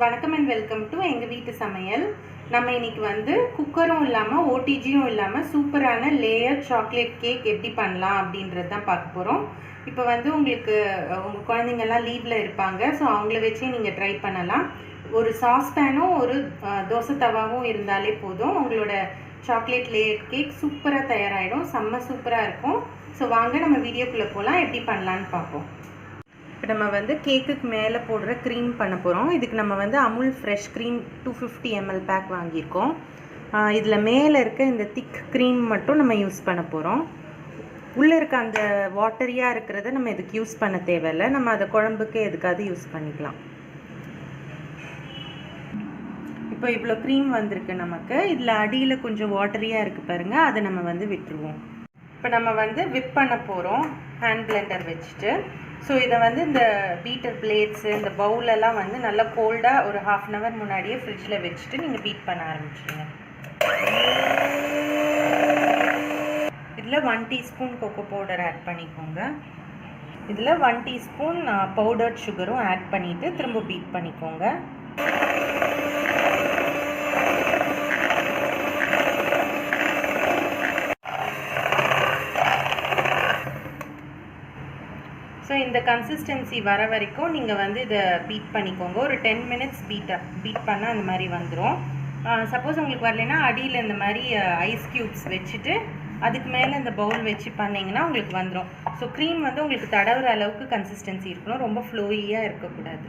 வணக்கம் and welcome to எங்கள் வீட்டு சமையல். நம்ம இன்னைக்கு வந்து குக்கரும் இல்லாமல் ஓடிஜியும் இல்லாமல் சூப்பரான லேயர் சாக்லேட் கேக் எப்படி பண்ணலாம் அப்படின்றது தான் பார்க்க போகிறோம். இப்போ வந்து உங்களுக்கு உங்கள் குழந்தைங்கள்லாம் லீவில் இருப்பாங்க, ஸோ அவங்கள வச்சே நீங்கள் ட்ரை பண்ணலாம். ஒரு சாஸ்பேனும் ஒரு தோசை தவாவும் இருந்தாலே போதும், உங்களோட சாக்லேட் லேயர் கேக் சூப்பராக தயாராகிடும். செம்ம சூப்பராக இருக்கும். ஸோ வாங்க நம்ம வீடியோக்குள்ளே போகலாம், எப்படி பண்ணலான்னு பார்ப்போம். இப்போ நம்ம வந்து கேக்குக்கு மேலே போடுற க்ரீம் பண்ண போகிறோம். இதுக்கு நம்ம வந்து Amul fresh cream 250 ml pack வாங்கியிருக்கோம். இதில் மேலே இருக்க இந்த திக் க்ரீம் மட்டும் நம்ம யூஸ் பண்ண போகிறோம். உள்ளே இருக்க அந்த வாட்டரியாக இருக்கிறத நம்ம இதுக்கு யூஸ் பண்ண தேவையில்லை, நம்ம அதை குழம்புக்கு எதுக்காவது யூஸ் பண்ணிக்கலாம். இப்போ இவ்வளோ க்ரீம் வந்திருக்கு நமக்கு. இதில் அடியில் கொஞ்சம் வாட்டரியாக இருக்குது பாருங்கள், அதை நம்ம வந்து விட்டுருவோம். இப்போ நம்ம வந்து விப் பண்ண போகிறோம் ஹேண்ட் பிளெண்டர் வச்சுட்டு. ஸோ இதை வந்து இந்த பீட்டர் பிளேட்ஸு, இந்த பவுலெல்லாம் வந்து நல்லா கோல்டாக ஒரு 1/2 hour முன்னாடியே ஃப்ரிட்ஜில் வச்சுட்டு நீங்கள் பீட் பண்ண ஆரம்பிச்சிடுங்க. இதில் 1 teaspoon கொக்கோ பவுடர் ஆட் பண்ணிக்கோங்க. இதில் 1 teaspoon பவுடர்ட் சுகரும் ஆட் பண்ணிவிட்டு திரும்ப பீட் பண்ணிக்கோங்க. ஸோ இந்த கன்சிஸ்டன்சி வர வரைக்கும் நீங்கள் வந்து இதை பீட் பண்ணிக்கோங்க. ஒரு 10 minutes பீட் பண்ணால் அந்த மாதிரி வந்துடும். சப்போஸ் உங்களுக்கு வரலைன்னா அடியில் இந்த மாதிரி ஐஸ் க்யூப்ஸ் வச்சுட்டு அதுக்கு மேலே இந்த பவுல் வச்சு பண்ணிங்கன்னா உங்களுக்கு வந்துடும். ஸோ க்ரீம் வந்து உங்களுக்கு தடவுற அளவுக்கு கன்சிஸ்டன்சி இருக்கணும், ரொம்ப ஃப்ளோயியாக இருக்கக்கூடாது.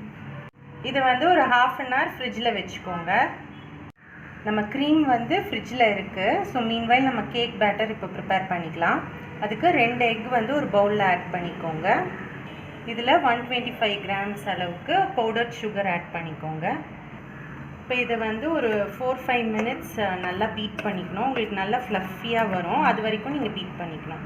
இதை வந்து ஒரு 1/2 hour ஃப்ரிட்ஜில் வச்சுக்கோங்க. நம்ம க்ரீம் வந்து ஃப்ரிட்ஜில் இருக்குது. ஸோ மீன்வைல் நம்ம கேக் பேட்டர் இப்போ ப்ரிப்பேர் பண்ணிக்கலாம். அதுக்கு 2 egg வந்து ஒரு பவுலில் ஆட் பண்ணிக்கோங்க. இதில் 125 grams அளவுக்கு பவுடர்ட் சுகர் ஆட் பண்ணிக்கோங்க. இப்போ இதை வந்து ஒரு 4-5 minutes நல்லா பீட் பண்ணிக்கணும். உங்களுக்கு நல்லா ஃப்ளஃபியாக வரும், அது வரைக்கும் நீங்கள் பீட் பண்ணிக்கணும்.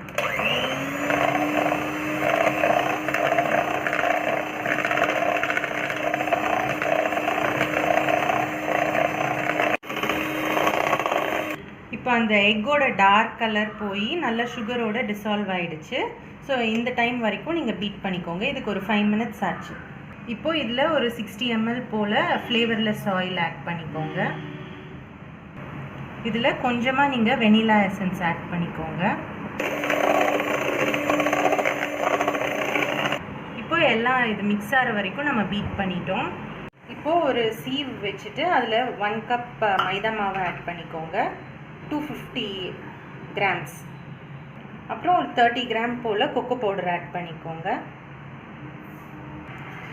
இப்போ அந்த எக்கோட டார்க் கலர் போய் நல்லா சுகரோட டிசால்வ் ஆகிடுச்சு. ஸோ இந்த டைம் வரைக்கும் நீங்கள் பீட் பண்ணிக்கோங்க. இதுக்கு ஒரு 5 minutes ஆச்சு. இப்போது இதில் ஒரு 60 ml போல் ஃப்ளேவர்லெஸ் ஆயில் ஆட் பண்ணிக்கோங்க. இதில் கொஞ்சமாக நீங்கள் வெனிலா எசன்ஸ் ஆட் பண்ணிக்கோங்க. இப்போ எல்லாம் இது மிக்ஸ் ஆகிற வரைக்கும் நம்ம பீட் பண்ணிட்டோம். இப்போது ஒரு சீவ் வச்சுட்டு அதில் 1 cup மைதா மாவை ஆட் பண்ணிக்கோங்க. 250 grams. அப்புறம் ஒரு 30 gram போல் கொக்கோ பவுடர் ஆட் பண்ணிக்கோங்க.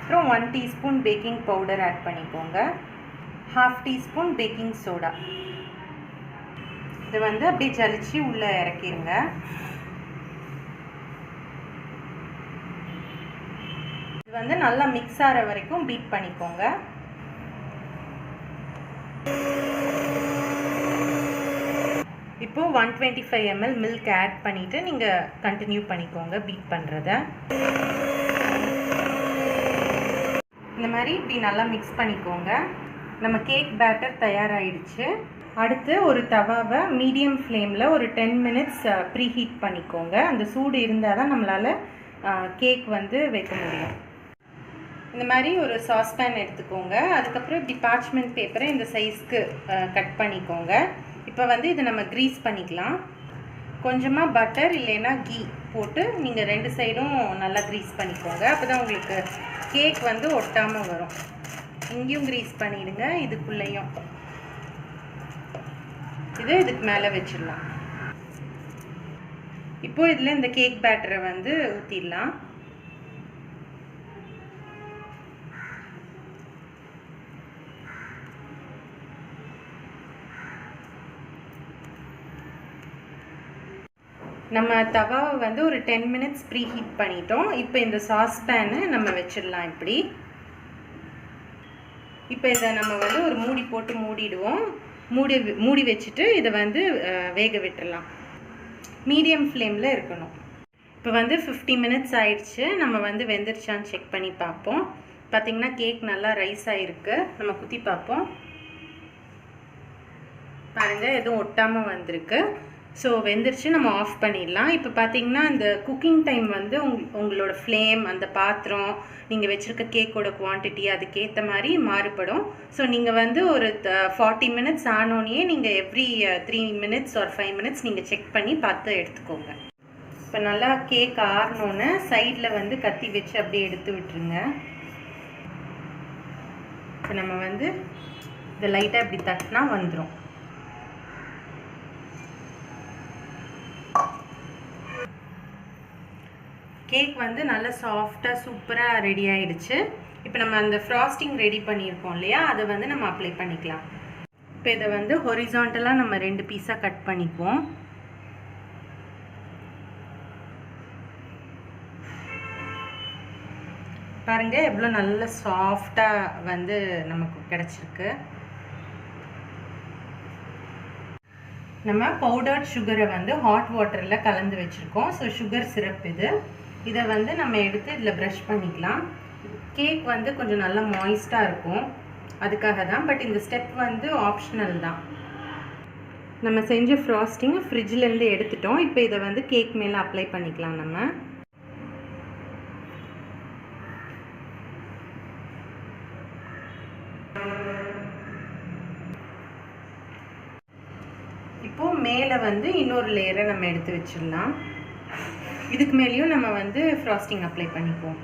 அப்புறம் 1 teaspoon பேக்கிங் பவுடர் ஆட் பண்ணிக்கோங்க. 1/2 teaspoon பேக்கிங் சோடா. இது வந்து அப்படியே ஜலிச்சு உள்ளே இறக்கிடுங்க. இது வந்து நல்லா மிக்ஸ் ஆகிற வரைக்கும் பீட் பண்ணிக்கோங்க. இப்போது 125 ml மில்க் ஆட் பண்ணிவிட்டு நீங்கள் கண்டினியூ பண்ணிக்கோங்க பீட் பண்ணுறத. இந்த மாதிரி இப்படி நல்லா மிக்ஸ் பண்ணிக்கோங்க. நம்ம கேக் பேட்டர் தயாராகிடுச்சு. அடுத்து ஒரு தவாவை மீடியம் ஃப்ளேமில் ஒரு 10 minutes ப்ரீ ஹீட் பண்ணிக்கோங்க. அந்த சூடு இருந்தால் தான் நம்மளால் கேக் வந்து வைக்க முடியும். இந்த மாதிரி ஒரு சாஸ்பேன் எடுத்துக்கோங்க. அதுக்கப்புறம் இப்படி பார்ச்மெண்ட் பேப்பரை இந்த சைஸ்க்கு கட் பண்ணிக்கோங்க. இப்போ வந்து இதை நம்ம க்ரீஸ் பண்ணிக்கலாம். கொஞ்சமாக பட்டர் இல்லைன்னா கீ போட்டு நீங்கள் 2 சைடும் நல்லா க்ரீஸ் பண்ணிக்கோங்க. அப்போ தான் உங்களுக்கு கேக் வந்து ஒட்டாமல் வரும். இங்கேயும் க்ரீஸ் பண்ணிவிடுங்க, இதுக்குள்ளேயும். இதுக்கு மேலே வச்சிடலாம். இப்போது இதில் இந்த கேக் பேட்டரை வந்து ஊற்றிடலாம். நம்ம தவாவை வந்து ஒரு 10 minutes ப்ரீ ஹீட் பண்ணிட்டோம். இப்போ இந்த சாஸ்பேனை நம்ம வச்சிடலாம் இப்படி. இப்போ இதை நம்ம வந்து ஒரு மூடி போட்டு மூடிடுவோம். மூடி வச்சுட்டு இதை வந்து வேக விட்டுடலாம். மீடியம் ஃப்ளேமில் இருக்கணும். இப்போ வந்து 50 minutes ஆயிடுச்சு. நம்ம வந்து வெந்துருச்சான்னு செக் பண்ணி பார்ப்போம். பார்த்திங்கன்னா கேக் நல்லா ரைஸ் ஆகிருக்கு. நம்ம குத்தி பார்ப்போம். பாருங்கள், எதுவும் ஒட்டாமல் வந்திருக்கு. ஸோ வெந்துருச்சு, நம்ம ஆஃப் பண்ணிடலாம். இப்போ பார்த்தீங்கன்னா இந்த குக்கிங் டைம் வந்து உங்களோட ஃப்ளேம், அந்த பாத்திரம், நீங்கள் வச்சுருக்க கேக்கோட குவான்டிட்டி அதுக்கேற்ற மாதிரி மாறுபடும். ஸோ நீங்கள் வந்து ஒரு 40 மினிட்ஸ் ஆனோடனே நீங்கள் எவ்ரி 3 மினிட்ஸ் ஒரு 5 மினிட்ஸ் நீங்கள் செக் பண்ணி பார்த்து எடுத்துக்கோங்க. இப்போ நல்லா கேக் ஆறினோன்னே சைடில் வந்து கத்தி வச்சு அப்படியே எடுத்து விட்டுருங்க. இப்போ நம்ம வந்து இதை லைட்டாக இப்படி தட்டினா வந்துடும். கேக் வந்து நல்லா சாஃப்டாக சூப்பராக ரெடி ஆகிடுச்சு. இப்போ நம்ம அந்த ஃப்ராஸ்டிங் ரெடி பண்ணியிருக்கோம் இல்லையா, அதை வந்து நம்ம அப்ளை பண்ணிக்கலாம். இப்போ இதை வந்து ஹொரிசான்டலாக நம்ம 2 பீஸாக கட் பண்ணிக்குவோம். பாருங்கள் எவ்வளோ நல்ல சாஃப்டாக வந்து நமக்கு கிடச்சிருக்கு. நம்ம பவுடர்ட் சுகரை வந்து ஹாட் வாட்டரில் கலந்து வச்சுருக்கோம். ஸோ சுகர் சிரப் இதை வந்து நம்ம எடுத்து இதில் ப்ரஷ் பண்ணிக்கலாம். கேக் வந்து கொஞ்சம் நல்லா மாய்ஸ்டாக இருக்கும், அதுக்காக தான். பட் இந்த ஸ்டெப் வந்து ஆப்ஷனல் தான். நம்ம செஞ்ச ஃப்ராஸ்டிங் ஃப்ரிட்ஜிலேருந்து எடுத்துட்டோம். இப்போ இதை வந்து கேக் மேலே அப்ளை பண்ணிக்கலாம். நம்ம இப்போது மேலே வந்து இன்னொரு லேயரை நம்ம எடுத்து வச்சிடலாம். இதுக்கு மேலேயும் நம்ம வந்து ஃப்ராஸ்டிங் அப்ளை பண்ணிப்போம்.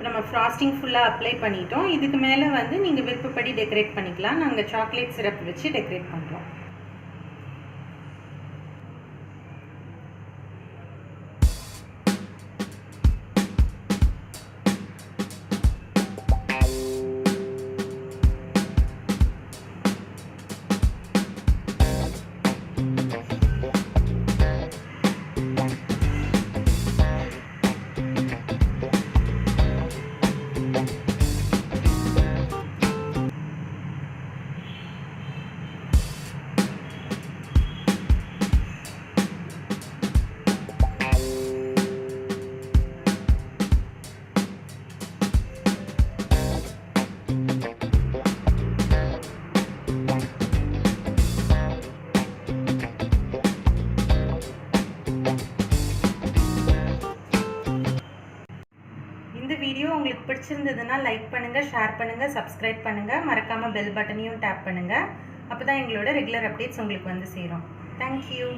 நம்ம ஃப்ராஸ்டிங் ஃபுல்லாக அப்ளை பண்ணிட்டோம். இதுக்கு மேலே வந்து நீங்கள் விருப்பப்படி டெக்கரேட் பண்ணிக்கலாம். நாங்கள் சாக்லேட் சிரப் வச்சு டெக்கரேட் பண்ணுறோம். இந்த வீடியோ உங்களுக்கு பிடிச்சிருந்ததுன்னா லைக் பண்ணுங்கள், ஷேர் பண்ணுங்கள், சப்ஸ்கிரைப் பண்ணுங்கள். மறக்காமல் பெல் பட்டனையும் டேப் பண்ணுங்கள். அப்போ தான் எங்களோட ரெகுலர் அப்டேட்ஸ் உங்களுக்கு வந்து சேரும். தேங்க்யூ.